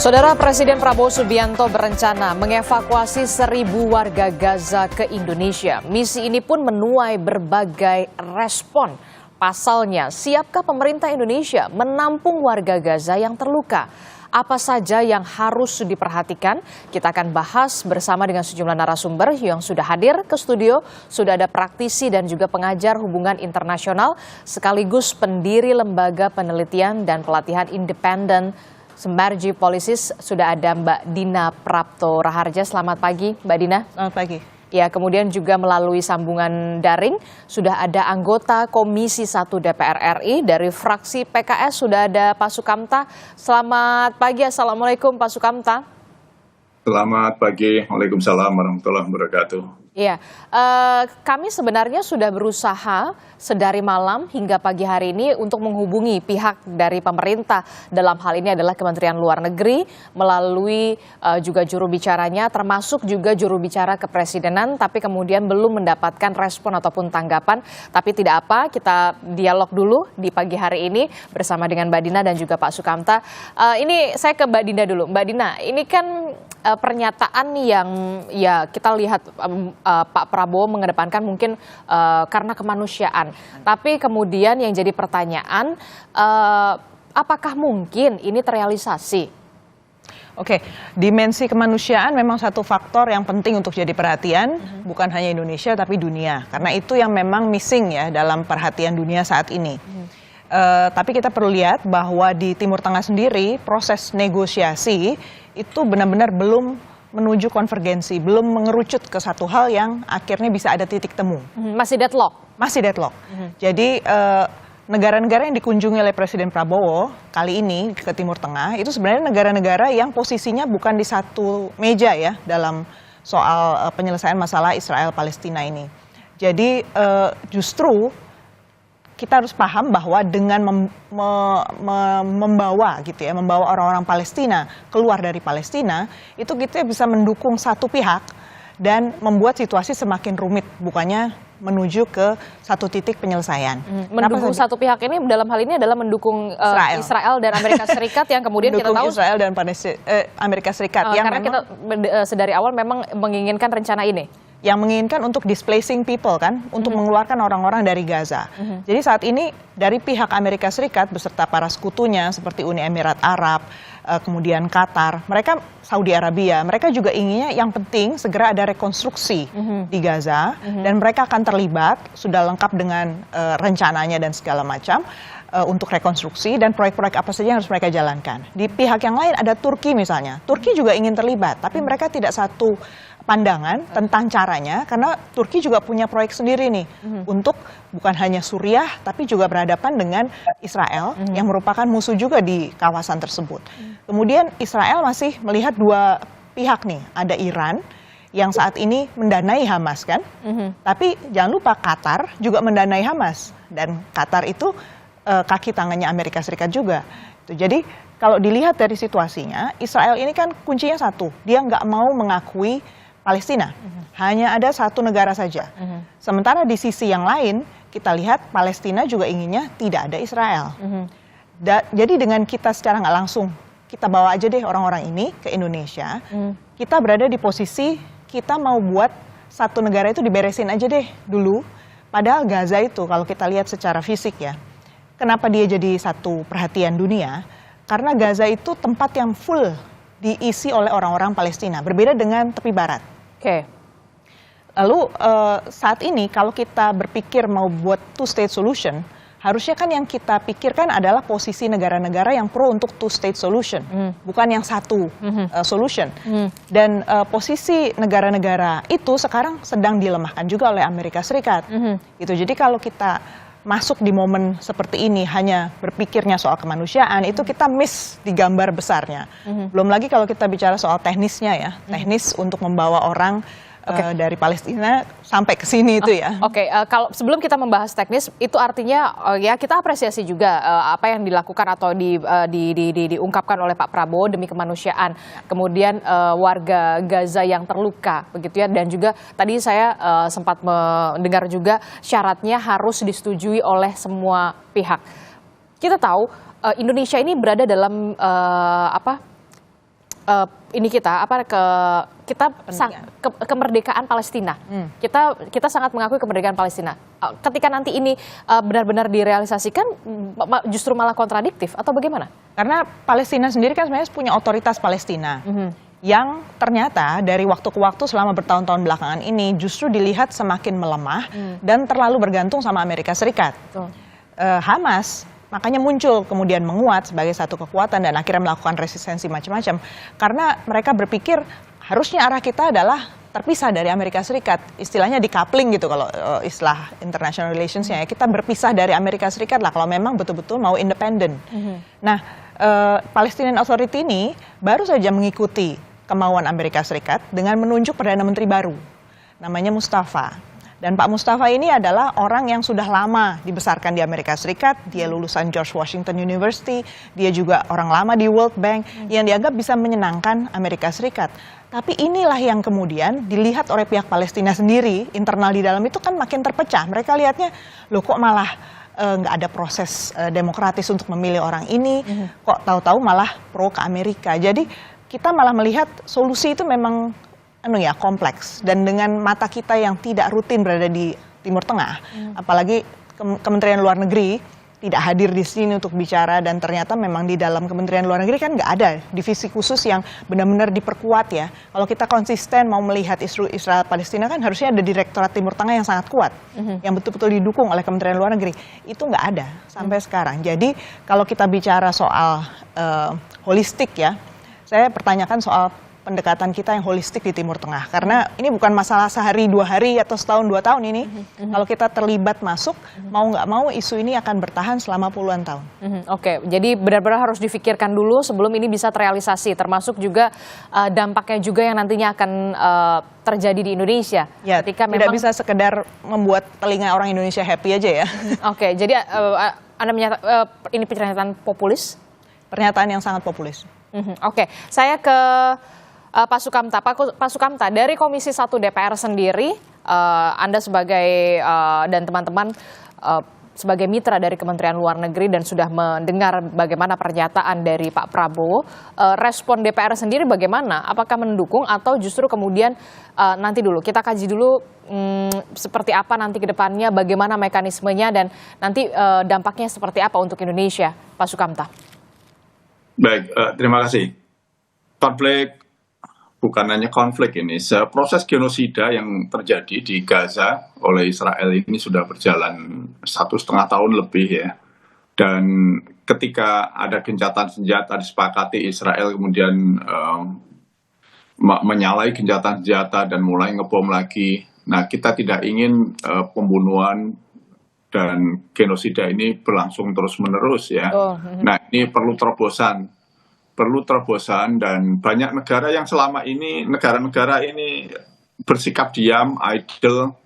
Saudara, Presiden Prabowo Subianto berencana mengevakuasi 1.000 warga Gaza ke Indonesia. Misi ini pun menuai berbagai respon. Pasalnya, siapkah pemerintah Indonesia menampung warga Gaza yang terluka? Apa saja yang harus diperhatikan? Kita akan bahas bersama dengan sejumlah narasumber yang sudah hadir ke studio. Sudah ada praktisi dan juga pengajar hubungan internasional, sekaligus pendiri Lembaga Penelitian dan Pelatihan Independen Sembarji Polisis. Sudah ada Mbak Dina Prapto Raharja. Selamat pagi, Mbak Dina. Selamat pagi. Ya, kemudian juga melalui sambungan daring sudah ada anggota Komisi 1 DPR RI dari fraksi PKS, sudah ada Pak Sukamta. Selamat pagi, Assalamualaikum Pak Sukamta. Selamat pagi, Waalaikumsalam warahmatullahi wabarakatuh. Iya, kami sebenarnya sudah berusaha sedari malam hingga pagi hari ini untuk menghubungi pihak dari pemerintah. Dalam hal ini adalah Kementerian Luar Negeri melalui juga juru bicaranya, termasuk juga juru bicara kepresidenan, tapi kemudian belum mendapatkan respon ataupun tanggapan. Tapi tidak apa, kita dialog dulu di pagi hari ini bersama dengan Mbak Dina dan juga Pak Sukamta. Ini saya ke Mbak Dina dulu. Mbak Dina, ini kan pernyataan yang ya kita lihat Pak Prabowo mengedepankan mungkin karena kemanusiaan. Tapi kemudian yang jadi pertanyaan, apakah mungkin ini terrealisasi? Oke, dimensi kemanusiaan memang satu faktor yang penting untuk jadi perhatian, bukan hanya Indonesia tapi dunia. Karena itu yang memang missing ya dalam perhatian dunia saat ini. Tapi kita perlu lihat bahwa di Timur Tengah sendiri proses negosiasi itu benar-benar belum menuju konvergensi, belum mengerucut ke satu hal yang akhirnya bisa ada titik temu. Masih deadlock? Masih deadlock. Jadi negara-negara yang dikunjungi oleh Presiden Prabowo kali ini ke Timur Tengah itu sebenarnya negara-negara yang posisinya bukan di satu meja ya dalam soal penyelesaian masalah Israel-Palestina ini. Jadi justru kita harus paham bahwa dengan membawa orang-orang Palestina keluar dari Palestina, itu kita bisa mendukung satu pihak dan membuat situasi semakin rumit, bukannya menuju ke satu titik penyelesaian. Mendukung satu pihak ini dalam hal ini adalah mendukung Israel dan Amerika Serikat yang kemudian kita tahu Israel dan Amerika Serikat yang karena kita sedari awal memang menginginkan rencana ini. Yang menginginkan untuk displacing people kan, untuk mengeluarkan orang-orang dari Gaza. Jadi saat ini dari pihak Amerika Serikat beserta para sekutunya seperti Uni Emirat Arab, kemudian Qatar, mereka Saudi Arabia, mereka juga inginnya yang penting segera ada rekonstruksi di Gaza dan mereka akan terlibat, sudah lengkap dengan rencananya dan segala macam untuk rekonstruksi dan proyek-proyek apa saja yang harus mereka jalankan. Di pihak yang lain ada Turki misalnya, Turki juga ingin terlibat, tapi mereka tidak satu pandangan tentang caranya karena Turki juga punya proyek sendiri nih untuk bukan hanya Suriah tapi juga berhadapan dengan Israel yang merupakan musuh juga di kawasan tersebut. Kemudian Israel masih melihat dua pihak nih, ada Iran yang saat ini mendanai Hamas kan, tapi jangan lupa Qatar juga mendanai Hamas dan Qatar itu kaki tangannya Amerika Serikat juga. Jadi kalau dilihat dari situasinya, Israel ini kan kuncinya satu, dia nggak mau mengakui Palestina, hanya ada satu negara saja. Sementara di sisi yang lain, kita lihat Palestina juga inginnya tidak ada Israel. Jadi dengan kita secara nggak langsung, kita bawa aja deh orang-orang ini ke Indonesia, kita berada di posisi kita mau buat satu negara itu diberesin aja deh dulu. Padahal Gaza itu kalau kita lihat secara fisik ya, kenapa dia jadi satu perhatian dunia? Karena Gaza itu tempat yang full diisi oleh orang-orang Palestina, berbeda dengan tepi barat. Oke. Lalu saat ini kalau kita berpikir mau buat two-state solution, harusnya kan yang kita pikirkan adalah posisi negara-negara yang pro untuk two-state solution, bukan yang satu solution. Dan posisi negara-negara itu sekarang sedang dilemahkan juga oleh Amerika Serikat. Gitu. Jadi kalau kita masuk di momen seperti ini hanya berpikirnya soal kemanusiaan, itu kita miss di gambar besarnya. Belum lagi kalau kita bicara soal teknisnya ya, teknis untuk membawa orang dari Palestina sampai ke sini itu ya. Kalau sebelum kita membahas teknis, itu artinya ya kita apresiasi juga apa yang dilakukan atau diungkapkan oleh Pak Prabowo demi kemanusiaan. Kemudian warga Gaza yang terluka, begitu ya. Dan juga tadi saya sempat mendengar juga syaratnya harus disetujui oleh semua pihak. Kita tahu Indonesia ini berada dalam ini kita kemerdekaan Palestina. Kita sangat mengakui kemerdekaan Palestina. Ketika nanti ini benar-benar direalisasikan, justru malah kontradiktif atau bagaimana? Karena Palestina sendiri kan sebenarnya punya otoritas Palestina. Yang ternyata dari waktu ke waktu selama bertahun-tahun belakangan ini justru dilihat semakin melemah dan terlalu bergantung sama Amerika Serikat. Hamas makanya muncul kemudian menguat sebagai satu kekuatan dan akhirnya melakukan resistensi macam-macam. Karena mereka berpikir harusnya arah kita adalah terpisah dari Amerika Serikat. Istilahnya decoupling gitu kalau istilah international relationsnya ya. Kita berpisah dari Amerika Serikat lah kalau memang betul-betul mau independen. Nah, Palestinian Authority ini baru saja mengikuti kemauan Amerika Serikat dengan menunjuk Perdana Menteri baru. Namanya Mustafa. Dan Pak Mustafa ini adalah orang yang sudah lama dibesarkan di Amerika Serikat. Dia lulusan George Washington University. Dia juga orang lama di World Bank yang dianggap bisa menyenangkan Amerika Serikat. Tapi inilah yang kemudian dilihat oleh pihak Palestina sendiri, internal di dalam itu kan makin terpecah. Mereka lihatnya, loh kok malah nggak ada proses demokratis untuk memilih orang ini, kok tahu-tahu malah pro ke Amerika. Jadi kita malah melihat solusi itu memang kompleks, dan dengan mata kita yang tidak rutin berada di Timur Tengah, apalagi Kementerian Luar Negeri tidak hadir di sini untuk bicara, dan ternyata memang di dalam Kementerian Luar Negeri kan nggak ada divisi khusus yang benar-benar diperkuat ya. Kalau kita konsisten mau melihat isu Israel Palestina kan harusnya ada Direktorat Timur Tengah yang sangat kuat, yang betul-betul didukung oleh Kementerian Luar Negeri. Itu nggak ada sampai sekarang. Jadi kalau kita bicara soal holistik ya, saya pertanyakan soal pendekatan kita yang holistik di Timur Tengah. Karena ini bukan masalah sehari, 2 hari, atau setahun, 2 tahun ini. Kalau kita terlibat masuk, mau nggak mau isu ini akan bertahan selama puluhan tahun. Oke, jadi benar-benar harus difikirkan dulu sebelum ini bisa terrealisasi. Termasuk juga dampaknya juga yang nantinya akan terjadi di Indonesia. Ya, ketika tidak bisa sekedar membuat telinga orang Indonesia happy aja ya. Oke, jadi Anda ini pernyataan populis? Pernyataan yang sangat populis. Oke, saya ke Pak Sukamta. Pak Sukamta, dari Komisi 1 DPR sendiri, Anda sebagai dan teman-teman sebagai mitra dari Kementerian Luar Negeri dan sudah mendengar bagaimana pernyataan dari Pak Prabowo, respon DPR sendiri bagaimana? Apakah mendukung atau justru kemudian nanti dulu, kita kaji dulu seperti apa nanti ke depannya, bagaimana mekanismenya dan nanti dampaknya seperti apa untuk Indonesia, Pak Sukamta? Baik, terima kasih. Bukan hanya konflik ini, proses genosida yang terjadi di Gaza oleh Israel ini sudah berjalan 1,5 tahun lebih ya. Dan ketika ada gencatan senjata disepakati, Israel kemudian menyalahi gencatan senjata dan mulai ngebom lagi. Nah, kita tidak ingin pembunuhan dan genosida ini berlangsung terus-menerus ya. Nah, ini perlu terobosan. Dan banyak negara yang selama ini, negara-negara ini bersikap diam, idle.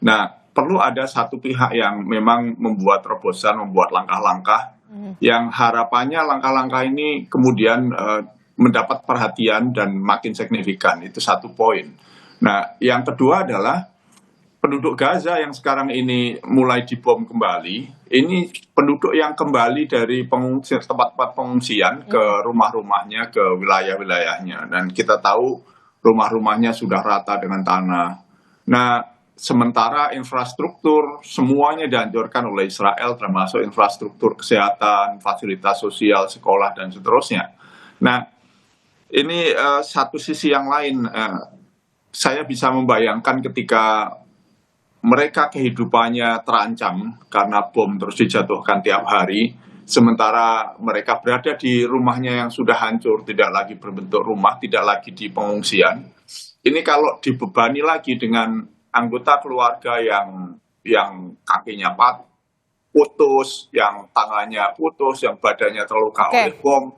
Nah, perlu ada satu pihak yang memang membuat terobosan, membuat langkah-langkah yang harapannya langkah-langkah ini kemudian mendapat perhatian dan makin signifikan. Itu satu poin. Nah, yang kedua adalah penduduk Gaza yang sekarang ini mulai dibom kembali, ini penduduk yang kembali dari tempat-tempat pengungsian ke rumah-rumahnya, ke wilayah-wilayahnya. Dan kita tahu rumah-rumahnya sudah rata dengan tanah. Nah, sementara infrastruktur semuanya dihancurkan oleh Israel, termasuk infrastruktur kesehatan, fasilitas sosial, sekolah, dan seterusnya. Nah, ini satu sisi yang lain. Saya bisa membayangkan ketika mereka kehidupannya terancam karena bom terus dijatuhkan tiap hari, sementara mereka berada di rumahnya yang sudah hancur, tidak lagi berbentuk rumah, tidak lagi di pengungsian. Ini kalau dibebani lagi dengan anggota keluarga yang kakinya putus, yang tangannya putus, yang badannya terluka oleh bom,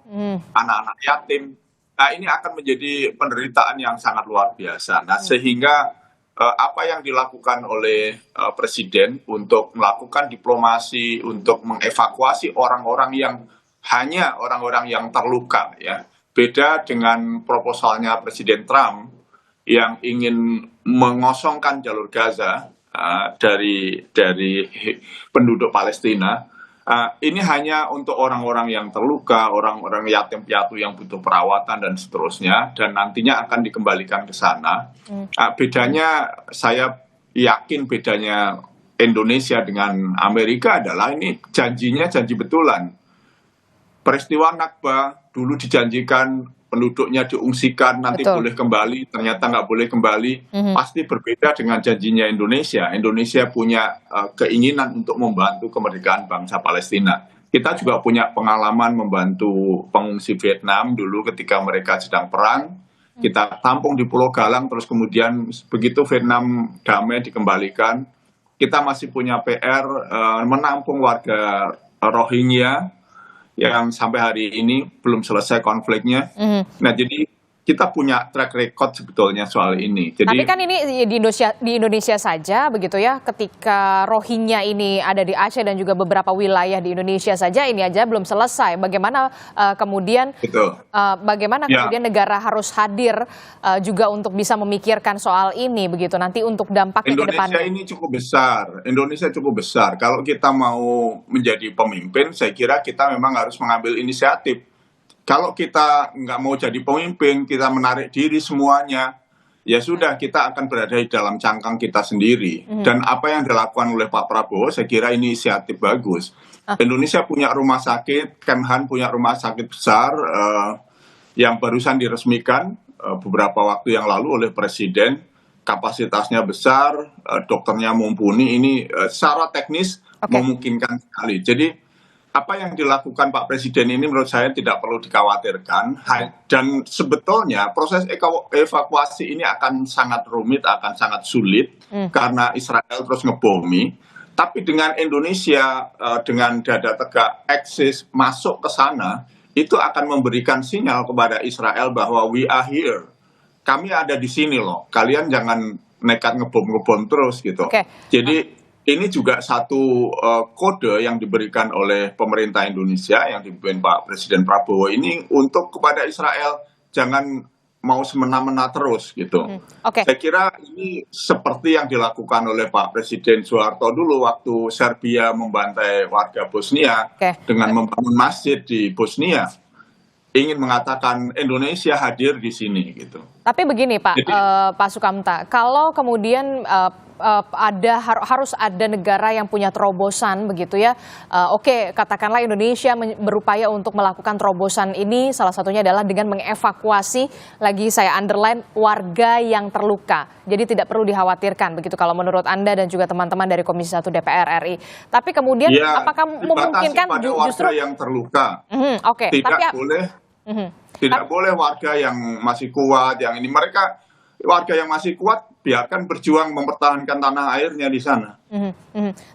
anak-anak yatim, nah ini akan menjadi penderitaan yang sangat luar biasa. Nah, sehingga apa yang dilakukan oleh Presiden untuk melakukan diplomasi, untuk mengevakuasi orang-orang yang terluka ya. Beda dengan proposalnya Presiden Trump yang ingin mengosongkan jalur Gaza dari penduduk Palestina. Ini hanya untuk orang-orang yang terluka, orang-orang yatim piatu yang butuh perawatan dan seterusnya, dan nantinya akan dikembalikan ke sana. Bedanya, saya yakin bedanya Indonesia dengan Amerika adalah ini janjinya janji betulan. Peristiwa Nakba dulu dijanjikan penduduknya diungsikan, nanti Betul. boleh kembali, ternyata nggak boleh kembali. Pasti berbeda dengan janjinya Indonesia. Indonesia punya keinginan untuk membantu kemerdekaan bangsa Palestina. Kita juga punya pengalaman membantu pengungsi Vietnam dulu ketika mereka sedang perang. Kita tampung di Pulau Galang, terus kemudian begitu Vietnam damai dikembalikan. Kita masih punya PR menampung warga Rohingya yang sampai hari ini belum selesai konfliknya. Nah, jadi kita punya track record sebetulnya soal ini. Jadi, Tapi kan ini di Indonesia saja begitu ya, ketika Rohingya ini ada di Aceh dan juga beberapa wilayah di Indonesia saja ini aja belum selesai. Bagaimana kemudian betul. bagaimana Ya. kemudian negara harus hadir juga untuk bisa memikirkan soal ini begitu nanti untuk dampaknya ke Indonesia depannya. ini cukup besar. Indonesia cukup besar. Kalau kita mau menjadi pemimpin, saya kira kita memang harus mengambil inisiatif. Kalau kita nggak mau jadi pemimpin, kita menarik diri semuanya, ya sudah, kita akan berada di dalam cangkang kita sendiri. Dan apa yang dilakukan oleh Pak Prabowo, saya kira ini inisiatif bagus. Indonesia punya rumah sakit, Kemhan punya rumah sakit besar yang barusan diresmikan beberapa waktu yang lalu oleh Presiden. Kapasitasnya besar, dokternya mumpuni, ini secara teknis memungkinkan sekali. Jadi apa yang dilakukan Pak Presiden ini menurut saya tidak perlu dikhawatirkan. Dan sebetulnya proses evakuasi ini akan sangat rumit, akan sangat sulit karena Israel terus ngebomi. Tapi dengan Indonesia dengan dada tegak eksis masuk ke sana, itu akan memberikan sinyal kepada Israel bahwa we are here. Kami ada di sini loh. Kalian jangan nekat ngebom terus gitu. Jadi ini juga satu kode yang diberikan oleh pemerintah Indonesia yang dipimpin Pak Presiden Prabowo ini untuk kepada Israel, jangan mau semena-mena terus gitu. Saya kira ini seperti yang dilakukan oleh Pak Presiden Soeharto dulu waktu Serbia membantai warga Bosnia dengan membangun masjid di Bosnia. Ingin mengatakan Indonesia hadir di sini gitu. Tapi begini Pak, Pak Sukamta, kalau kemudian harus ada negara yang punya terobosan begitu ya. Oke, katakanlah Indonesia berupaya untuk melakukan terobosan ini, salah satunya adalah dengan mengevakuasi, lagi saya underline, warga yang terluka. Jadi tidak perlu dikhawatirkan begitu kalau menurut Anda dan juga teman-teman dari Komisi 1 DPR RI. Tapi kemudian ya, apakah memungkinkan pada justru warga yang terluka? Tidak boleh. Tidak boleh warga yang masih kuat, yang ini mereka warga yang masih kuat biarkan berjuang mempertahankan tanah airnya di sana.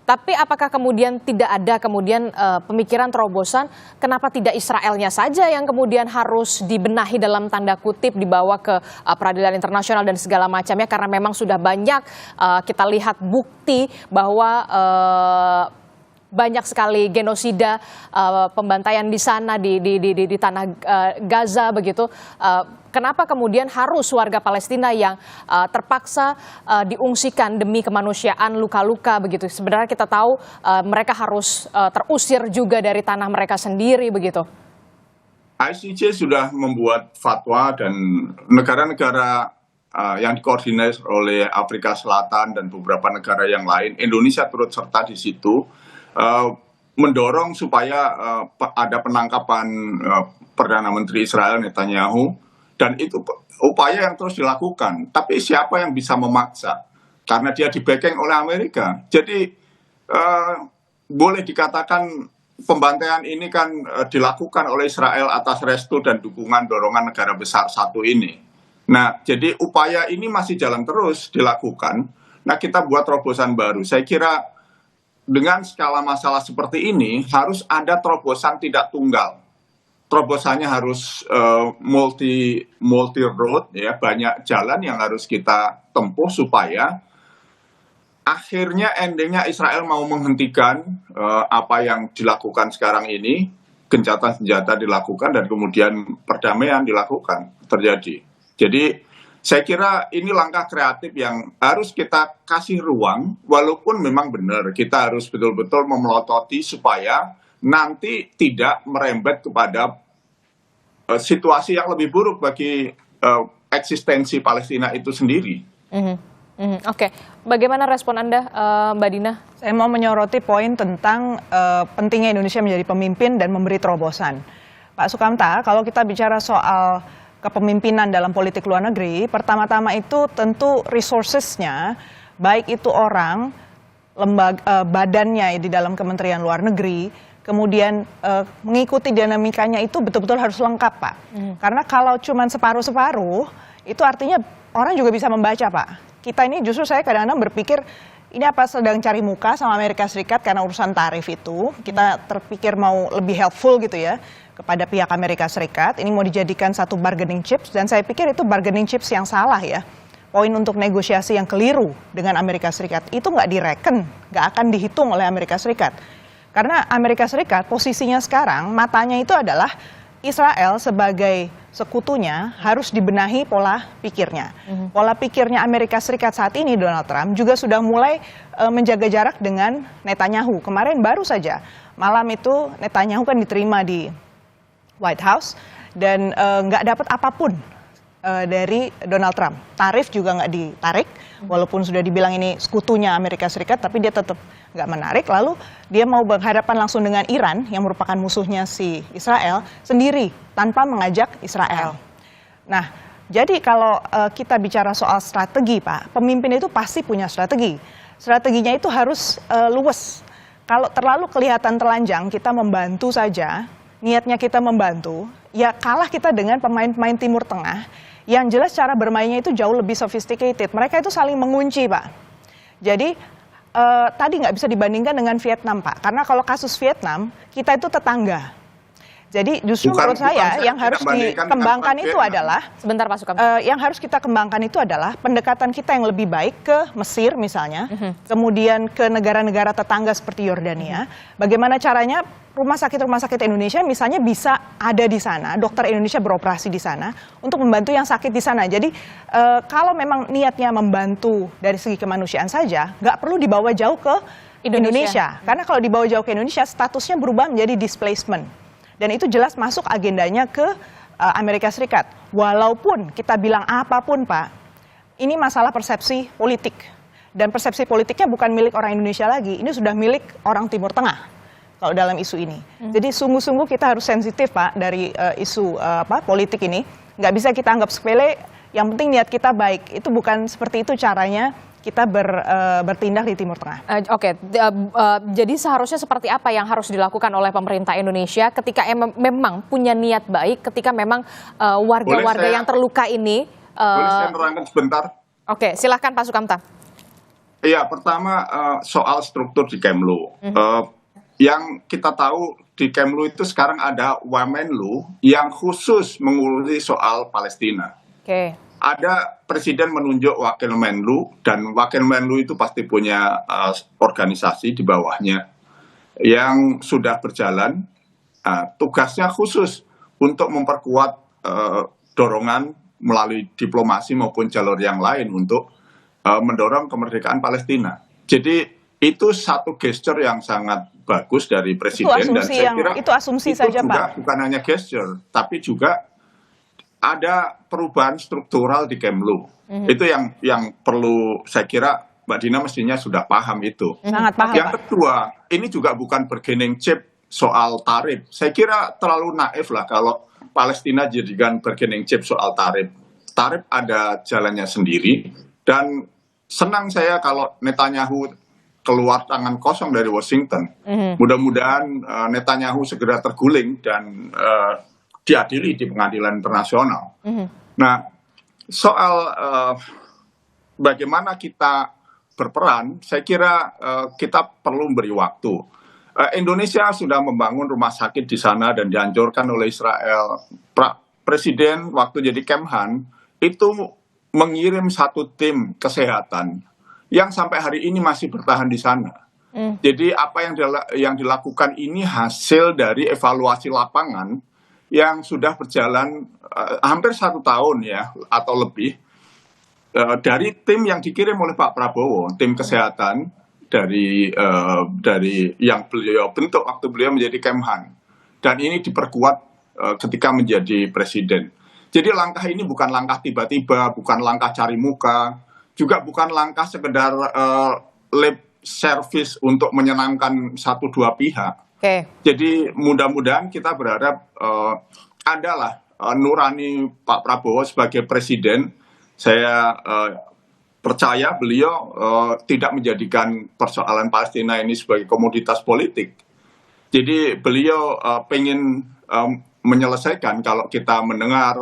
Tapi apakah kemudian tidak ada kemudian pemikiran terobosan, kenapa tidak Israelnya saja yang kemudian harus dibenahi dalam tanda kutip, dibawa ke peradilan internasional dan segala macamnya, karena memang sudah banyak kita lihat bukti bahwa banyak sekali genosida, pembantaian di sana di tanah Gaza begitu. Kenapa kemudian harus warga Palestina yang terpaksa diungsikan demi kemanusiaan, luka-luka begitu? Sebenarnya kita tahu mereka harus terusir juga dari tanah mereka sendiri begitu. ICJ sudah membuat fatwa dan negara-negara yang dikoordinir oleh Afrika Selatan dan beberapa negara yang lain, Indonesia turut serta di situ. Mendorong supaya ada penangkapan Perdana Menteri Israel Netanyahu, dan itu upaya yang terus dilakukan. Tapi siapa yang bisa memaksa? Karena dia di-backing oleh Amerika. Jadi boleh dikatakan pembantaian ini kan dilakukan oleh Israel atas restu dan dukungan dorongan negara besar satu ini. Nah, jadi upaya ini masih jalan terus dilakukan. Nah, kita buat terobosan baru. Saya kira dengan skala masalah seperti ini harus ada terobosan tidak tunggal. Terobosannya harus multi road ya, banyak jalan yang harus kita tempuh supaya akhirnya endingnya Israel mau menghentikan apa yang dilakukan sekarang ini, gencatan senjata dilakukan dan kemudian perdamaian dilakukan terjadi. Jadi saya kira ini langkah kreatif yang harus kita kasih ruang, walaupun memang benar kita harus betul-betul memelototi supaya nanti tidak merembet kepada situasi yang lebih buruk bagi eksistensi Palestina itu sendiri. Oke, bagaimana respon Anda, Mbak Dina? Saya mau menyoroti poin tentang pentingnya Indonesia menjadi pemimpin dan memberi terobosan. Pak Sukamta, kalau kita bicara soal kepemimpinan dalam politik luar negeri, pertama-tama itu tentu resources-nya, baik itu orang, lembaga, badannya di dalam Kementerian Luar Negeri, kemudian mengikuti dinamikanya itu betul-betul harus lengkap, Pak. Karena kalau cuma separuh-separuh, itu artinya orang juga bisa membaca, Pak. Kita ini justru saya kadang-kadang berpikir, ini apa sedang cari muka sama Amerika Serikat karena urusan tarif itu. Kita terpikir mau lebih helpful gitu ya kepada pihak Amerika Serikat. Ini mau dijadikan satu bargaining chips, dan saya pikir itu bargaining chips yang salah ya. Poin untuk negosiasi yang keliru dengan Amerika Serikat itu nggak direken, nggak akan dihitung oleh Amerika Serikat. Karena Amerika Serikat posisinya sekarang, matanya itu adalah Israel sebagai sekutunya harus dibenahi pola pikirnya. Pola pikirnya Amerika Serikat saat ini, Donald Trump, juga sudah mulai menjaga jarak dengan Netanyahu. Kemarin baru saja, malam itu Netanyahu kan diterima di White House, dan nggak dapat apapun dari Donald Trump. Tarif juga nggak ditarik, walaupun sudah dibilang ini sekutunya Amerika Serikat, tapi dia tetap nggak menarik. Lalu dia mau berhadapan langsung dengan Iran, yang merupakan musuhnya si Israel, sendiri, tanpa mengajak Israel. Nah, jadi kalau kita bicara soal strategi, Pak, pemimpin itu pasti punya strategi. Strateginya itu harus luwes. Kalau terlalu kelihatan telanjang, kita membantu saja, niatnya kita membantu, ya kalah kita dengan pemain-pemain Timur Tengah, yang jelas cara bermainnya itu jauh lebih sophisticated. Mereka itu saling mengunci, Pak. Jadi tadi nggak bisa dibandingkan dengan Vietnam, Pak. Karena kalau kasus Vietnam, kita itu tetangga. Jadi justru menurut saya yang harus dikembangkan itu adalah, sebentar Pak Sukamta, yang harus kita kembangkan itu adalah pendekatan kita yang lebih baik ke Mesir misalnya, kemudian ke negara-negara tetangga seperti Yordania. Bagaimana caranya rumah sakit Indonesia misalnya bisa ada di sana, dokter Indonesia beroperasi di sana untuk membantu yang sakit di sana. Jadi kalau memang niatnya membantu dari segi kemanusiaan saja, nggak perlu dibawa jauh ke Indonesia. Karena kalau dibawa jauh ke Indonesia, statusnya berubah menjadi displacement. Dan itu jelas masuk agendanya ke Amerika Serikat. Walaupun kita bilang apapun, Pak, ini masalah persepsi politik. Dan persepsi politiknya bukan milik orang Indonesia lagi, ini sudah milik orang Timur Tengah kalau dalam isu ini. Jadi sungguh-sungguh kita harus sensitif, Pak, dari isu politik ini. Nggak bisa kita anggap sepele, yang penting niat kita baik. Itu bukan seperti itu caranya kita bertindak di Timur Tengah. Oke, jadi seharusnya seperti apa yang harus dilakukan oleh pemerintah Indonesia ketika memang punya niat baik, ketika memang warga-warga yang terluka ini... Boleh saya menerangkan sebentar? Oke, silahkan Pak Sukamta. Iya, pertama soal struktur di Kemlu. Yang kita tahu di Kemlu itu sekarang ada Wamenlu yang khusus mengurusi soal Palestina. Oke. Ada presiden menunjuk wakil Menlu, dan wakil Menlu itu pasti punya organisasi di bawahnya yang sudah berjalan. Tugasnya khusus untuk memperkuat dorongan melalui diplomasi maupun jalur yang lain untuk mendorong kemerdekaan Palestina. Jadi itu satu gesture yang sangat bagus dari presiden, dan saya kira itu asumsi saja, juga Pak. Bukan hanya gesture, tapi juga ada perubahan struktural di Kemlu. Itu yang perlu, saya kira Mbak Dina mestinya sudah paham itu. Sangat paham, Yang Pak. kedua, ini juga bukan bargaining chip soal tarif. Saya kira terlalu naif lah kalau Palestina jadikan bargaining chip soal tarif. Tarif ada jalannya sendiri, dan senang saya kalau Netanyahu keluar tangan kosong dari Washington. Mudah-mudahan Netanyahu segera terguling dan diadili di pengadilan internasional. Nah, soal bagaimana kita berperan, saya kira kita perlu beri waktu. Indonesia sudah membangun rumah sakit di sana dan dihancurkan oleh Israel. Presiden waktu jadi Kemhan itu mengirim satu tim kesehatan yang sampai hari ini masih bertahan di sana. Jadi apa yang dilakukan ini hasil dari evaluasi lapangan yang sudah berjalan hampir 1 tahun ya atau lebih, dari tim yang dikirim oleh Pak Prabowo, tim kesehatan dari yang beliau bentuk waktu beliau menjadi Kemhan, dan ini diperkuat ketika menjadi presiden. Jadi langkah ini bukan langkah tiba-tiba, bukan langkah cari muka, juga bukan langkah sekedar lip service untuk menyenangkan satu dua pihak. Oke. Jadi mudah-mudahan kita berharap adalah nurani Pak Prabowo sebagai presiden. Saya percaya beliau tidak menjadikan persoalan Palestina ini sebagai komoditas politik. Jadi beliau pengen menyelesaikan. Kalau kita mendengar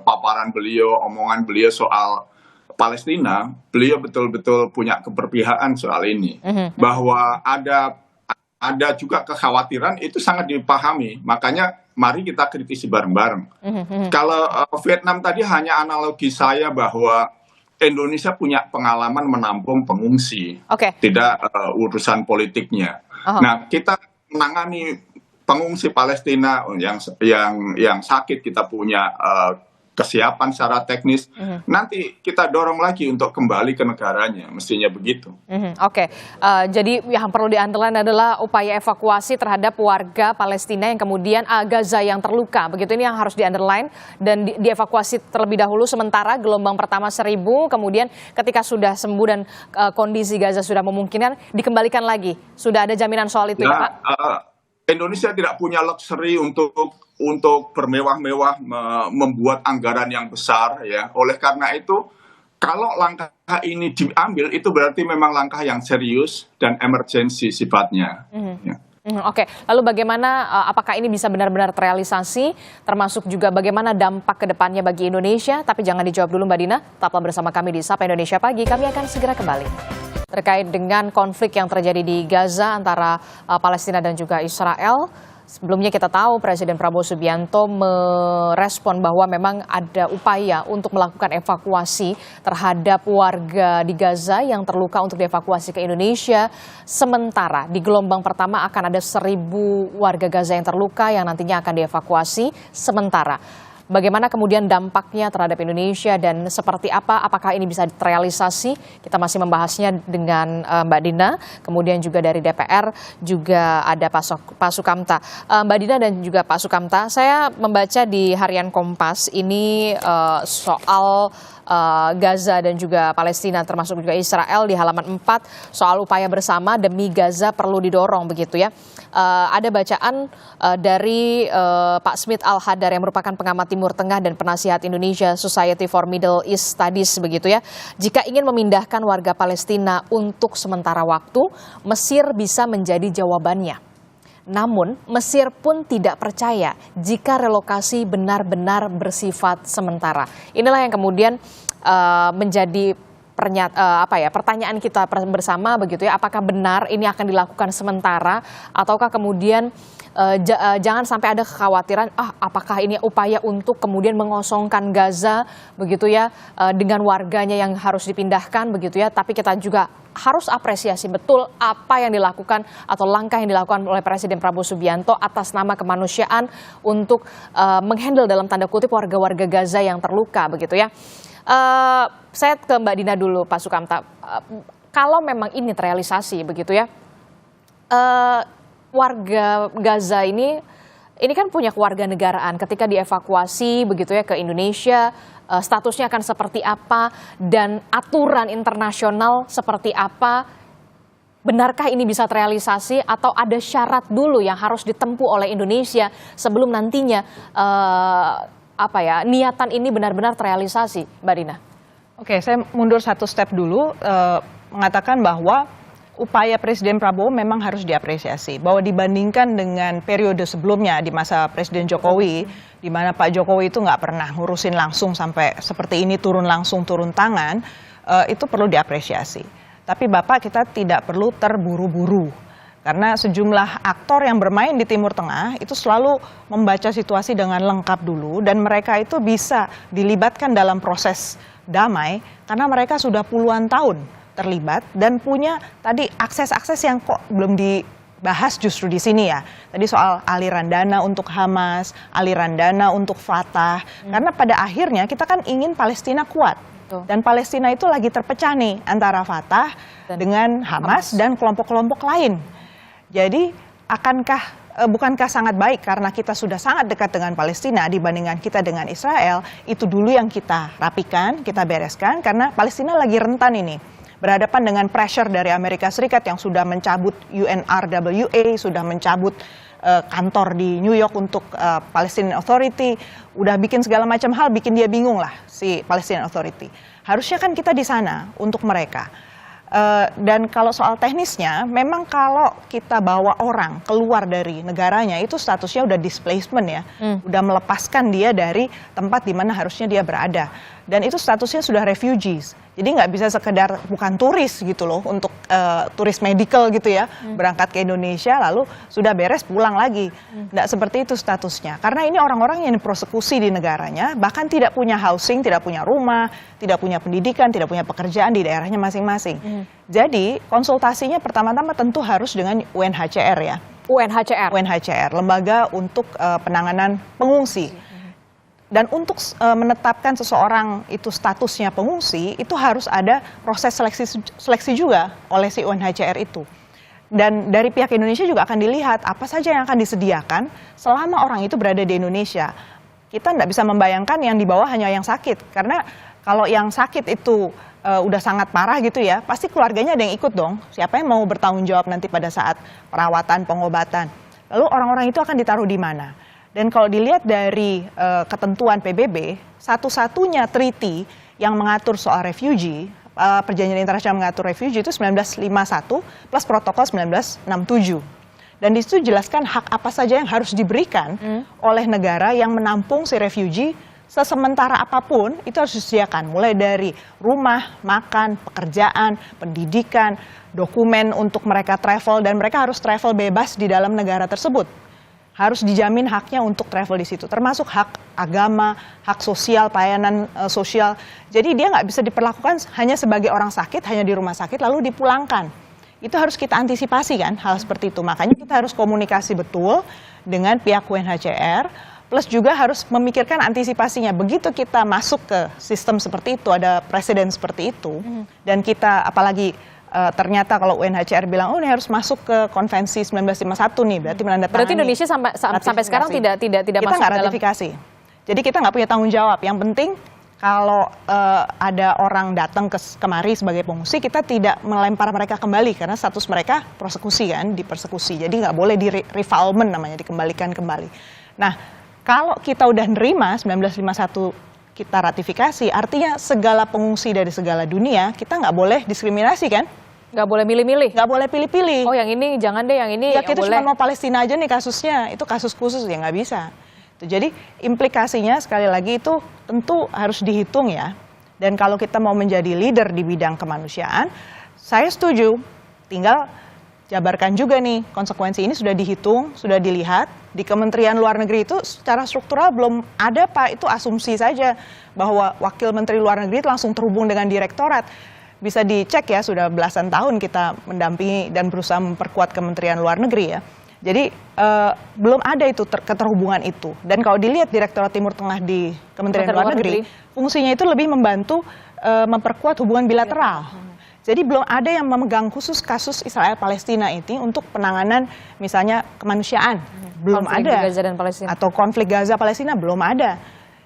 paparan beliau, omongan beliau soal Palestina, beliau betul-betul punya keberpihakan soal ini. Bahwa ada juga kekhawatiran, itu sangat dipahami. Makanya mari kita kritisi bareng-bareng. Kalau Vietnam tadi hanya analogi saya bahwa Indonesia punya pengalaman menampung pengungsi, tidak urusan politiknya. Nah, kita menangani pengungsi Palestina yang sakit, kita punya kesiapan secara teknis. Nanti kita dorong lagi untuk kembali ke negaranya, mestinya begitu. Jadi yang perlu di-underline adalah upaya evakuasi terhadap warga Palestina yang kemudian Gaza yang terluka. Begitu, ini yang harus di-underline dan dievakuasi terlebih dahulu. Sementara gelombang pertama 1.000, kemudian ketika sudah sembuh dan kondisi Gaza sudah memungkinkan, dikembalikan lagi. Sudah ada jaminan soal itu ya Pak? Indonesia tidak punya luxury untuk bermewah-mewah membuat anggaran yang besar, ya. Oleh karena itu, kalau langkah ini diambil, itu berarti memang langkah yang serius dan emergensi sifatnya. Ya. Lalu bagaimana, apakah ini bisa benar-benar terrealisasi, termasuk juga bagaimana dampak ke depannya bagi Indonesia? Tapi jangan dijawab dulu Mbak Dina, tetaplah bersama kami di Sapa Indonesia Pagi, kami akan segera kembali. Terkait dengan konflik yang terjadi di Gaza antara Palestina dan juga Israel, sebelumnya kita tahu Presiden Prabowo Subianto merespon bahwa memang ada upaya untuk melakukan evakuasi terhadap warga di Gaza yang terluka untuk dievakuasi ke Indonesia. Sementara di gelombang pertama akan ada 1.000 warga Gaza yang terluka yang nantinya akan dievakuasi sementara. Bagaimana kemudian dampaknya terhadap Indonesia dan seperti apa, apakah ini bisa terrealisasi? Kita masih membahasnya dengan Mbak Dina, kemudian juga dari DPR juga ada Pak Sukamta. Mbak Dina dan juga Pak Sukamta, saya membaca di Harian Kompas ini soal Gaza dan juga Palestina termasuk juga Israel di halaman 4 soal upaya bersama demi Gaza perlu didorong begitu ya. Ada bacaan dari Pak Smith Al-Hadar yang merupakan pengamat Timur Tengah dan penasihat Indonesia Society for Middle East Studies begitu ya. Jika ingin memindahkan warga Palestina untuk sementara waktu, Mesir bisa menjadi jawabannya. Namun Mesir pun tidak percaya jika relokasi benar-benar bersifat sementara. Inilah yang kemudian menjadi pertanyaan kita bersama begitu ya. Apakah benar ini akan dilakukan sementara ataukah kemudian jangan sampai ada kekhawatiran apakah ini upaya untuk kemudian mengosongkan Gaza begitu ya dengan warganya yang harus dipindahkan begitu ya. Tapi kita juga harus apresiasi betul apa yang dilakukan atau langkah yang dilakukan oleh Presiden Prabowo Subianto atas nama kemanusiaan untuk menghandle dalam tanda kutip warga-warga Gaza yang terluka begitu ya. Saya ke Mbak Dina dulu, Pak Sukamta. Kalau memang ini terrealisasi begitu ya, warga Gaza ini kan punya kewarganegaraan. Ketika dievakuasi begitu ya ke Indonesia, statusnya akan seperti apa dan aturan internasional seperti apa? Benarkah ini bisa terrealisasi atau ada syarat dulu yang harus ditempuh oleh Indonesia sebelum nantinya niatan ini benar-benar terrealisasi, Mbak Dina? Oke, saya mundur satu step dulu, mengatakan bahwa upaya Presiden Prabowo memang harus diapresiasi. Bahwa dibandingkan dengan periode sebelumnya di masa Presiden Jokowi, di mana Pak Jokowi itu nggak pernah ngurusin langsung sampai seperti ini turun tangan, itu perlu diapresiasi. Tapi Bapak, kita tidak perlu terburu-buru. Karena sejumlah aktor yang bermain di Timur Tengah itu selalu membaca situasi dengan lengkap dulu. Dan mereka itu bisa dilibatkan dalam proses damai karena mereka sudah puluhan tahun terlibat dan punya tadi akses-akses yang kok belum bahas justru di sini ya. Tadi soal aliran dana untuk Hamas, aliran dana untuk Fatah. Karena pada akhirnya kita kan ingin Palestina kuat. Betul. Dan Palestina itu lagi terpecah nih antara Fatah dengan Hamas dan kelompok-kelompok lain. Jadi bukankah sangat baik karena kita sudah sangat dekat dengan Palestina dibandingkan kita dengan Israel, itu dulu yang kita rapikan, kita bereskan karena Palestina lagi rentan ini. Berhadapan dengan pressure dari Amerika Serikat yang sudah mencabut UNRWA, sudah mencabut kantor di New York untuk Palestinian Authority, udah bikin segala macam hal, bikin dia bingung lah si Palestinian Authority. Harusnya kan kita di sana untuk mereka. Dan kalau soal teknisnya, memang kalau kita bawa orang keluar dari negaranya, itu statusnya udah displacement ya, udah melepaskan dia dari tempat di mana harusnya dia berada. Dan itu statusnya sudah refugees. Jadi nggak bisa sekedar bukan turis gitu loh, untuk turis medical gitu ya, berangkat ke Indonesia lalu sudah beres pulang lagi. Nggak seperti itu statusnya. Karena ini orang-orang yang dipersekusi di negaranya, bahkan tidak punya housing, tidak punya rumah, tidak punya pendidikan, tidak punya pekerjaan di daerahnya masing-masing. Jadi konsultasinya pertama-tama tentu harus dengan UNHCR ya. UNHCR, lembaga untuk penanganan pengungsi. Dan untuk menetapkan seseorang itu statusnya pengungsi, itu harus ada proses seleksi juga oleh si UNHCR itu. Dan dari pihak Indonesia juga akan dilihat apa saja yang akan disediakan selama orang itu berada di Indonesia. Kita tidak bisa membayangkan yang di bawah hanya yang sakit, karena kalau yang sakit itu udah sangat parah gitu ya, pasti keluarganya ada yang ikut dong. Siapa yang mau bertanggung jawab nanti pada saat perawatan, pengobatan. Lalu orang-orang itu akan ditaruh di mana? Dan kalau dilihat dari ketentuan PBB, satu-satunya treaty yang mengatur soal refugee, perjanjian internasional mengatur refugee itu 1951 plus protokol 1967. Dan di situ jelaskan hak apa saja yang harus diberikan oleh negara yang menampung si refugee sesementara apapun, itu harus disediakan. Mulai dari rumah, makan, pekerjaan, pendidikan, dokumen untuk mereka travel, dan mereka harus travel bebas di dalam negara tersebut. Harus dijamin haknya untuk travel di situ, termasuk hak agama, hak sosial, pelayanan sosial. Jadi dia nggak bisa diperlakukan hanya sebagai orang sakit, hanya di rumah sakit lalu dipulangkan. Itu harus kita antisipasi kan, hal seperti itu. Makanya kita harus komunikasi betul dengan pihak UNHCR, plus juga harus memikirkan antisipasinya. Begitu kita masuk ke sistem seperti itu, ada presiden seperti itu, dan kita apalagi ternyata kalau UNHCR bilang, oh ini harus masuk ke konvensi 1951 nih, berarti menandatangani. Berarti Indonesia sampai sekarang tidak kita masuk nggak dalam ratifikasi. Jadi kita nggak punya tanggung jawab. Yang penting kalau ada orang datang kemari sebagai pengungsi, kita tidak melempar mereka kembali karena status mereka persekusi kan, dipersekusi. Jadi nggak boleh di refoulement namanya, dikembalikan kembali. Nah, kalau kita udah nerima 1951 kita ratifikasi, artinya segala pengungsi dari segala dunia, kita nggak boleh diskriminasi kan? nggak boleh milih-milih. Nggak boleh pilih-pilih. Oh yang ini jangan deh, yang ini Ya yang kita boleh. cuma mau Palestina aja nih kasusnya, itu kasus khusus ya nggak bisa. Jadi implikasinya sekali lagi itu tentu harus dihitung ya. Dan kalau kita mau menjadi leader di bidang kemanusiaan, saya setuju. Tinggal jabarkan juga nih, konsekuensi ini sudah dihitung, sudah dilihat. Di Kementerian Luar Negeri itu secara struktural belum ada Pak, itu asumsi saja bahwa Wakil Menteri Luar Negeri itu langsung terhubung dengan direktorat. Bisa dicek ya, sudah belasan tahun kita mendampingi dan berusaha memperkuat Kementerian Luar Negeri ya. Jadi belum ada itu keterhubungan itu. Dan kalau dilihat Direktorat Timur Tengah di Kementerian Luar Negeri, fungsinya itu lebih membantu memperkuat hubungan bilateral. Jadi belum ada yang memegang khusus kasus Israel-Palestina ini untuk penanganan misalnya kemanusiaan. Belum Konflik ada. Gaza dan Palestina. Atau konflik Gaza-Palestina belum ada.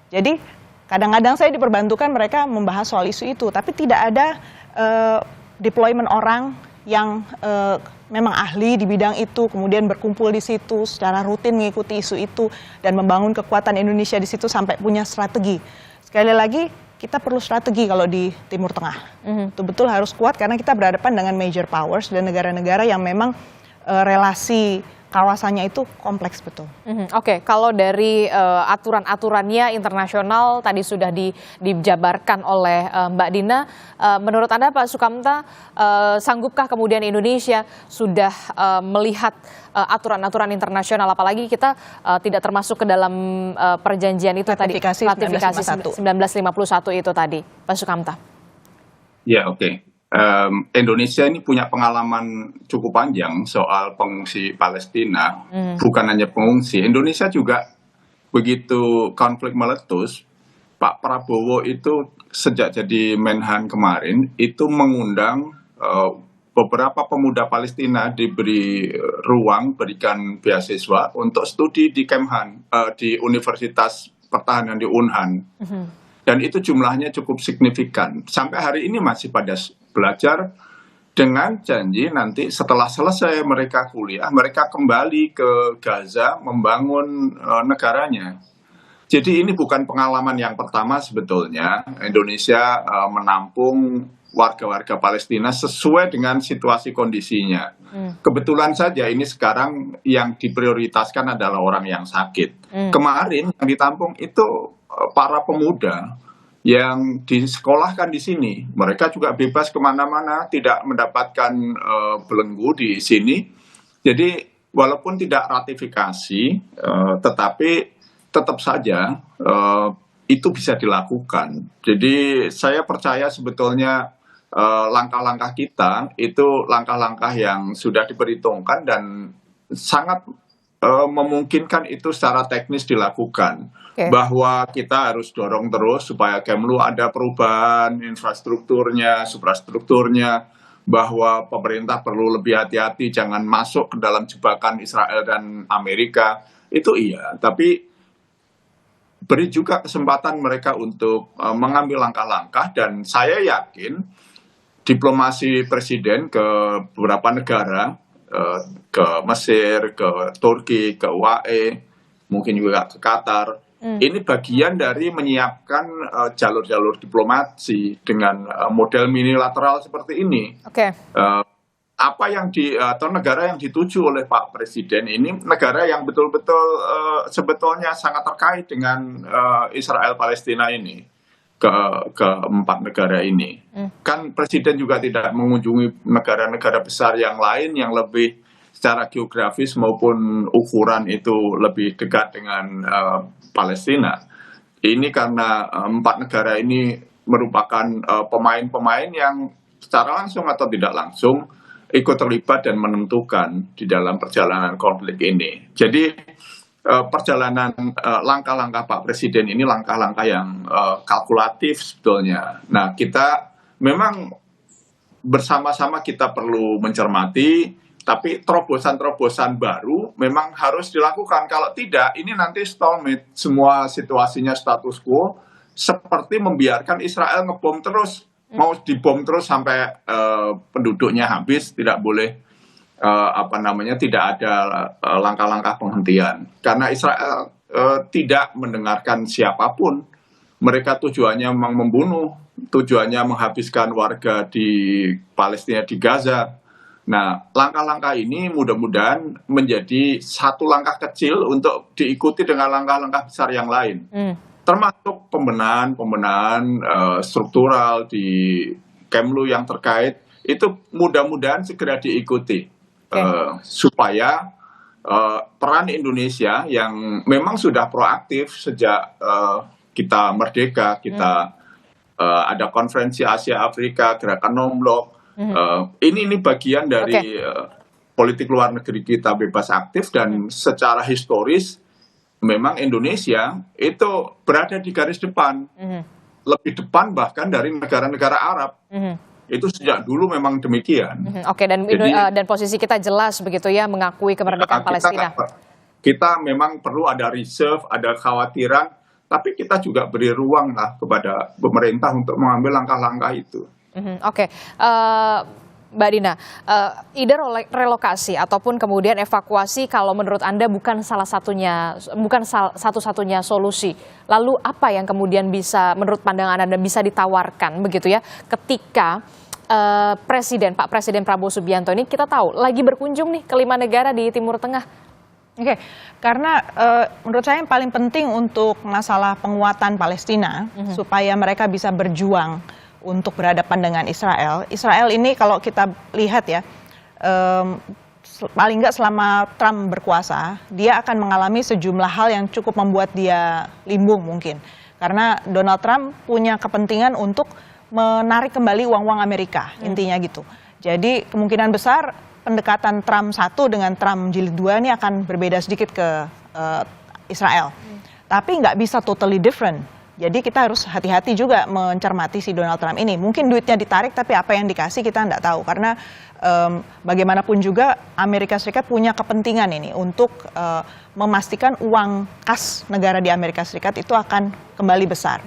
Jadi kadang-kadang saya diperbantukan mereka membahas soal isu itu. Tapi tidak ada deployment orang yang memang ahli di bidang itu, kemudian berkumpul di situ secara rutin mengikuti isu itu dan membangun kekuatan Indonesia di situ sampai punya strategi. Sekali lagi, kita perlu strategi kalau di Timur Tengah. Betul-betul harus kuat karena kita berhadapan dengan major powers dan negara-negara yang memang relasi kawasannya itu kompleks betul. Oke, kalau dari aturan-aturannya internasional tadi sudah dijabarkan oleh Mbak Dina, menurut Anda Pak Sukamta, sanggupkah kemudian Indonesia sudah melihat aturan-aturan internasional, apalagi kita tidak termasuk ke dalam perjanjian itu ratifikasi tadi, ratifikasi 1951 itu tadi, Pak Sukamta? Ya, oke. Indonesia ini punya pengalaman cukup panjang soal pengungsi Palestina. Bukan hanya pengungsi, Indonesia juga begitu konflik meletus, Pak Prabowo itu sejak jadi Menhan kemarin itu mengundang beberapa pemuda Palestina diberi ruang, berikan beasiswa untuk studi di Kemhan, di Universitas Pertahanan di Unhan. Dan itu jumlahnya cukup signifikan. Sampai hari ini masih pada belajar dengan janji nanti setelah selesai mereka kuliah, mereka kembali ke Gaza membangun negaranya. Jadi ini bukan pengalaman yang pertama sebetulnya Indonesia menampung warga-warga Palestina sesuai dengan situasi kondisinya. Kebetulan saja ini sekarang yang diprioritaskan adalah orang yang sakit. Kemarin yang ditampung itu para pemuda yang disekolahkan di sini. Mereka juga bebas kemana-mana, tidak mendapatkan belenggu di sini. Jadi walaupun tidak ratifikasi, tetapi tetap saja itu bisa dilakukan. Jadi saya percaya sebetulnya langkah-langkah kita itu langkah-langkah yang sudah diperhitungkan dan sangat memungkinkan itu secara teknis dilakukan. Bahwa kita harus dorong terus supaya Kemlu ada perubahan infrastrukturnya, suprastrukturnya, bahwa pemerintah perlu lebih hati-hati jangan masuk ke dalam jebakan Israel dan Amerika. Itu iya, tapi beri juga kesempatan mereka untuk mengambil langkah-langkah dan saya yakin diplomasi presiden ke beberapa negara, ke Mesir, ke Turki, ke UAE, mungkin juga ke Qatar. Ini bagian dari menyiapkan jalur-jalur diplomasi dengan model minilateral seperti ini. Apa yang atau negara yang dituju oleh Pak Presiden ini negara yang betul-betul sebetulnya sangat terkait dengan Israel Palestina ini. Keempat negara ini. Kan Presiden juga tidak mengunjungi negara-negara besar yang lain yang lebih secara geografis maupun ukuran itu lebih dekat dengan Palestina. Ini karena empat negara ini merupakan pemain-pemain yang secara langsung atau tidak langsung ikut terlibat dan menentukan di dalam perjalanan konflik ini. Jadi perjalanan langkah-langkah Pak Presiden ini langkah-langkah yang kalkulatif sebetulnya. Nah, kita memang bersama-sama kita perlu mencermati, tapi terobosan-terobosan baru memang harus dilakukan. Kalau tidak, ini nanti stalemate, semua situasinya status quo, seperti membiarkan Israel ngebom terus, mau dibom terus sampai penduduknya habis, tidak boleh tidak ada langkah-langkah penghentian. Karena Israel tidak mendengarkan siapapun. Mereka tujuannya memang membunuh, tujuannya menghabiskan warga di Palestina, di Gaza. Nah, langkah-langkah ini mudah-mudahan menjadi satu langkah kecil untuk diikuti dengan langkah-langkah besar yang lain. Termasuk pembenahan struktural di Kemlu yang terkait, itu mudah-mudahan segera diikuti. Supaya peran Indonesia yang memang sudah proaktif sejak kita merdeka, kita ada konferensi Asia Afrika, gerakan non-blok, ini bagian dari politik luar negeri kita bebas aktif dan secara historis memang Indonesia itu berada di garis depan, lebih depan bahkan dari negara-negara Arab. Itu sejak dulu memang demikian. Dan posisi kita jelas begitu ya, mengakui kemerdekaan Palestina. Kita memang perlu ada reserve, ada kekhawatiran, tapi kita juga beri ruang lah kepada pemerintah untuk mengambil langkah-langkah itu. Mbak Dina, ide relokasi ataupun kemudian evakuasi kalau menurut Anda bukan satu-satunya solusi. Lalu apa yang kemudian bisa menurut pandangan Anda bisa ditawarkan begitu ya ketika Pak Presiden Prabowo Subianto ini kita tahu lagi berkunjung nih ke 5 negara di Timur Tengah. Karena menurut saya yang paling penting untuk masalah penguatan Palestina supaya mereka bisa berjuang untuk berhadapan dengan Israel. Israel ini kalau kita lihat ya, paling nggak selama Trump berkuasa, dia akan mengalami sejumlah hal yang cukup membuat dia limbung mungkin. Karena Donald Trump punya kepentingan untuk menarik kembali uang-uang Amerika, intinya gitu. Jadi kemungkinan besar pendekatan Trump 1 dengan Trump jilid 2 ini akan berbeda sedikit ke Israel. Tapi nggak bisa totally different. Jadi kita harus hati-hati juga mencermati si Donald Trump ini. Mungkin duitnya ditarik tapi apa yang dikasih kita nggak tahu. Karena bagaimanapun juga Amerika Serikat punya kepentingan ini untuk memastikan uang kas negara di Amerika Serikat itu akan kembali besar.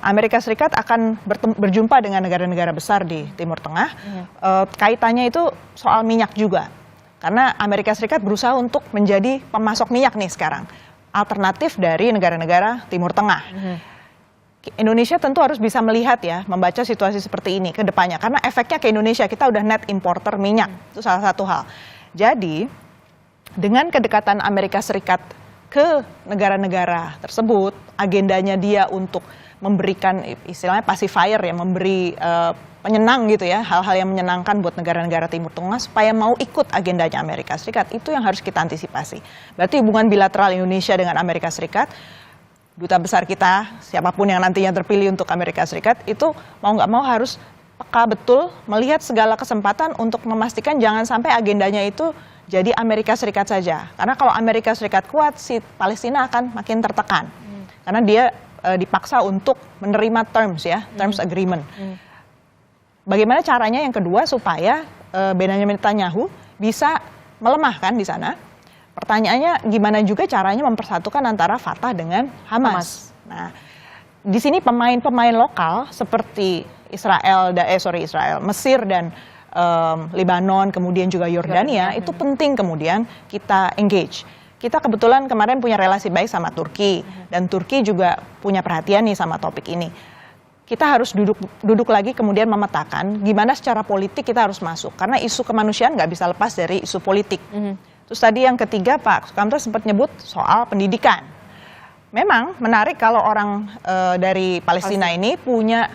Amerika Serikat akan berjumpa dengan negara-negara besar di Timur Tengah. Kaitannya itu soal minyak juga. Karena Amerika Serikat berusaha untuk menjadi pemasok minyak nih sekarang. Alternatif dari negara-negara Timur Tengah. Indonesia tentu harus bisa melihat ya, membaca situasi seperti ini ke depannya. Karena efeknya ke Indonesia, kita udah net importer minyak. Itu salah satu hal. Jadi, dengan kedekatan Amerika Serikat ke negara-negara tersebut, agendanya dia untuk memberikan istilahnya pacifier ya, memberi penyenang gitu ya, hal-hal yang menyenangkan buat negara-negara Timur Tengah supaya mau ikut agendanya Amerika Serikat, itu yang harus kita antisipasi. Berarti hubungan bilateral Indonesia dengan Amerika Serikat, duta besar kita, siapapun yang nantinya terpilih untuk Amerika Serikat, itu mau nggak mau harus peka betul melihat segala kesempatan untuk memastikan jangan sampai agendanya itu jadi Amerika Serikat saja. Karena kalau Amerika Serikat kuat, si Palestina akan makin tertekan. Karena dia dipaksa untuk menerima terms agreement. Bagaimana caranya yang kedua supaya Benjamin Netanyahu bisa melemahkan di sana? Pertanyaannya gimana juga caranya mempersatukan antara Fatah dengan Hamas. Nah, di sini pemain-pemain lokal seperti Mesir dan Lebanon, kemudian juga Yordania, itu penting kemudian kita engage. Kita kebetulan kemarin punya relasi baik sama Turki, dan Turki juga punya perhatian nih sama topik ini. Kita harus duduk lagi kemudian memetakan gimana secara politik kita harus masuk. Karena isu kemanusiaan nggak bisa lepas dari isu politik. Terus tadi yang ketiga Pak Sukamta sempat nyebut soal pendidikan. Memang menarik kalau orang dari Palestina ini punya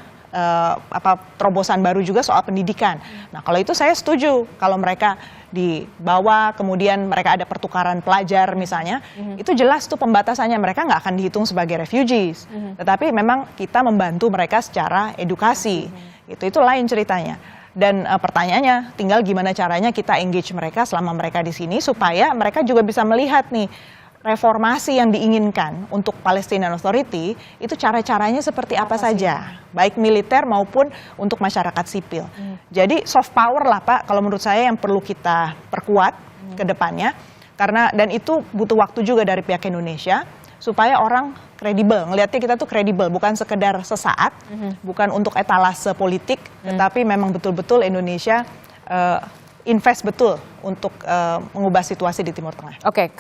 terobosan baru juga soal pendidikan. Nah kalau itu saya setuju, kalau mereka dibawa kemudian mereka ada pertukaran pelajar misalnya, itu jelas tuh pembatasannya, mereka nggak akan dihitung sebagai refugees. Tetapi memang kita membantu mereka secara edukasi, itu lain ceritanya. Dan pertanyaannya tinggal gimana caranya kita engage mereka selama mereka di sini supaya mereka juga bisa melihat nih reformasi yang diinginkan untuk Palestinian Authority itu cara-caranya seperti apa saja, baik militer maupun untuk masyarakat sipil. Jadi soft power lah Pak, kalau menurut saya yang perlu kita perkuat ke depannya, karena dan itu butuh waktu juga dari pihak Indonesia supaya orang kredibel, ngelihatnya kita tuh kredibel, bukan sekedar sesaat, bukan untuk etalase politik, tetapi memang betul-betul Indonesia invest betul untuk mengubah situasi di Timur Tengah. Oke,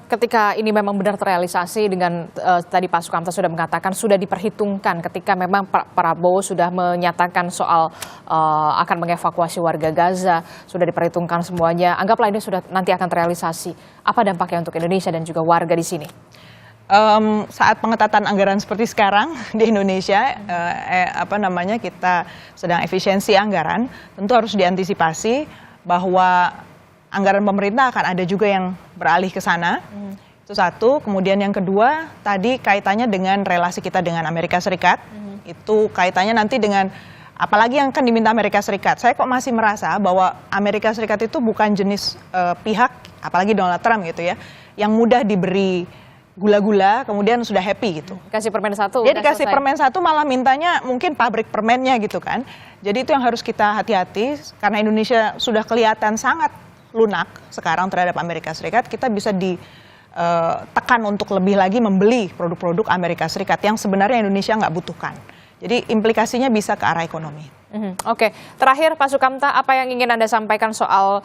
ketika ini memang benar terrealisasi dengan tadi Pak Sukamta sudah mengatakan sudah diperhitungkan ketika memang Pak Prabowo sudah menyatakan soal akan mengevakuasi warga Gaza, sudah diperhitungkan semuanya. Anggaplah ini sudah nanti akan terrealisasi. Apa dampaknya untuk Indonesia dan juga warga di sini? Saat pengetatan anggaran seperti sekarang di Indonesia, kita sedang efisiensi anggaran, tentu harus diantisipasi bahwa anggaran pemerintah akan ada juga yang beralih ke sana. Itu satu. Kemudian yang kedua, tadi kaitannya dengan relasi kita dengan Amerika Serikat. Itu kaitannya nanti dengan apalagi yang akan diminta Amerika Serikat. Saya kok masih merasa bahwa Amerika Serikat itu bukan jenis pihak, apalagi Donald Trump gitu ya, yang mudah diberi gula-gula kemudian sudah happy gitu. Dikasih permen 1. Dia dikasih permen 1 malah mintanya mungkin pabrik permennya gitu kan. Jadi itu yang harus kita hati-hati karena Indonesia sudah kelihatan sangat lunak sekarang terhadap Amerika Serikat. Kita bisa ditekan untuk lebih lagi membeli produk-produk Amerika Serikat yang sebenarnya Indonesia nggak butuhkan. Jadi implikasinya bisa ke arah ekonomi. Oke, terakhir Pak Sukamta, apa yang ingin Anda sampaikan soal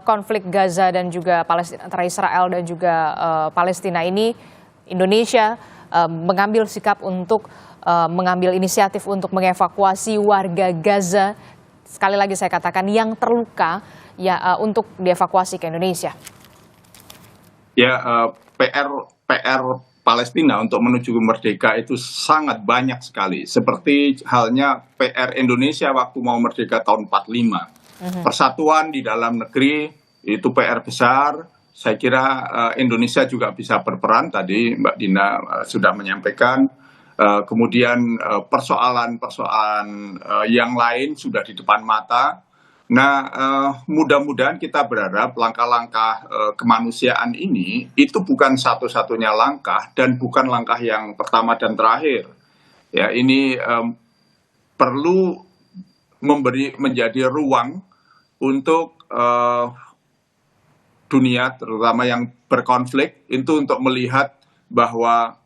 konflik Gaza dan juga Palestina, antara Israel dan juga Palestina ini? Indonesia mengambil sikap untuk mengambil inisiatif untuk mengevakuasi warga Gaza, sekali lagi saya katakan yang terluka ya, untuk dievakuasi ke Indonesia. Ya, PR Palestina untuk menuju merdeka itu sangat banyak sekali. Seperti halnya PR Indonesia waktu mau merdeka tahun 45. Persatuan di dalam negeri itu PR besar. Saya kira Indonesia juga bisa berperan. Tadi Mbak Dina sudah menyampaikan Kemudian persoalan-persoalan yang lain sudah di depan mata. Nah, mudah-mudahan kita berharap langkah-langkah kemanusiaan ini itu bukan satu-satunya langkah dan bukan langkah yang pertama dan terakhir. Ya, ini perlu menjadi ruang untuk dunia, terutama yang berkonflik, itu untuk melihat bahwa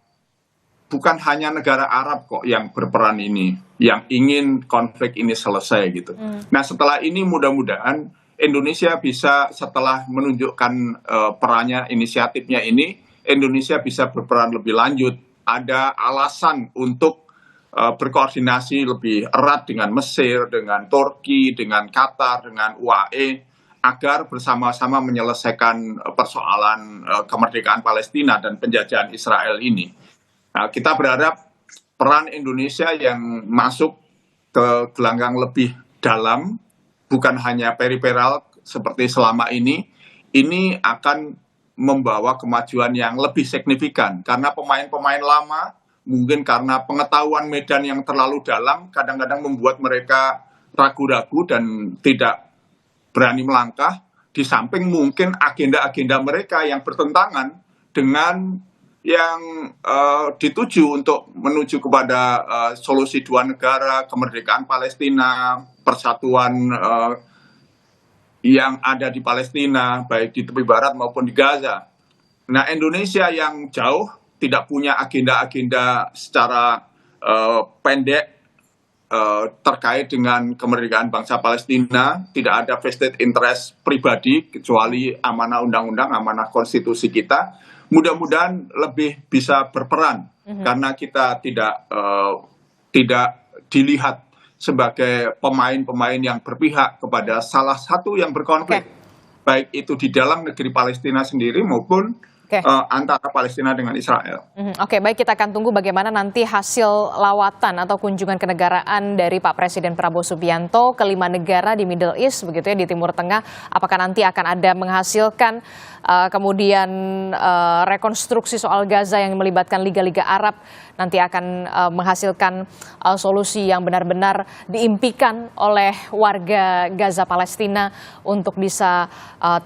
bukan hanya negara Arab kok yang berperan ini, yang ingin konflik ini selesai gitu. Nah, setelah ini mudah-mudahan Indonesia bisa, setelah menunjukkan perannya, inisiatifnya ini, Indonesia bisa berperan lebih lanjut. Ada alasan untuk berkoordinasi lebih erat dengan Mesir, dengan Turki, dengan Qatar, dengan UAE, agar bersama-sama menyelesaikan persoalan kemerdekaan Palestina dan penjajahan Israel ini. Nah, kita berharap peran Indonesia yang masuk ke gelanggang lebih dalam, bukan hanya periferal seperti selama ini akan membawa kemajuan yang lebih signifikan. Karena pemain-pemain lama, mungkin karena pengetahuan medan yang terlalu dalam, kadang-kadang membuat mereka ragu-ragu dan tidak berani melangkah, di samping mungkin agenda-agenda mereka yang bertentangan dengan yang dituju untuk menuju kepada solusi dua negara, kemerdekaan Palestina, persatuan yang ada di Palestina, baik di tepi barat maupun di Gaza. Nah, Indonesia yang jauh tidak punya agenda-agenda secara pendek terkait dengan kemerdekaan bangsa Palestina, tidak ada vested interest pribadi kecuali amanah undang-undang, amanah konstitusi kita. Mudah-mudahan lebih bisa berperan karena kita tidak dilihat sebagai pemain-pemain yang berpihak kepada salah satu yang berkonflik, baik itu di dalam negeri Palestina sendiri maupun antara Palestina dengan Israel. Oke, baik, kita akan tunggu bagaimana nanti hasil lawatan atau kunjungan kenegaraan dari Pak Presiden Prabowo Subianto ke 5 negara di Middle East, begitu ya, di Timur Tengah. Apakah nanti akan ada menghasilkan kemudian rekonstruksi soal Gaza yang melibatkan liga-liga Arab, nanti akan menghasilkan solusi yang benar-benar diimpikan oleh warga Gaza Palestina untuk bisa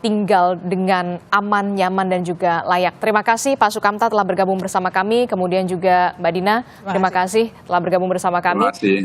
tinggal dengan aman, nyaman, dan juga layak. Terima kasih Pak Sukamta telah bergabung bersama kami, kemudian juga Mbak Dina, terima kasih telah bergabung bersama kami. Terima kasih.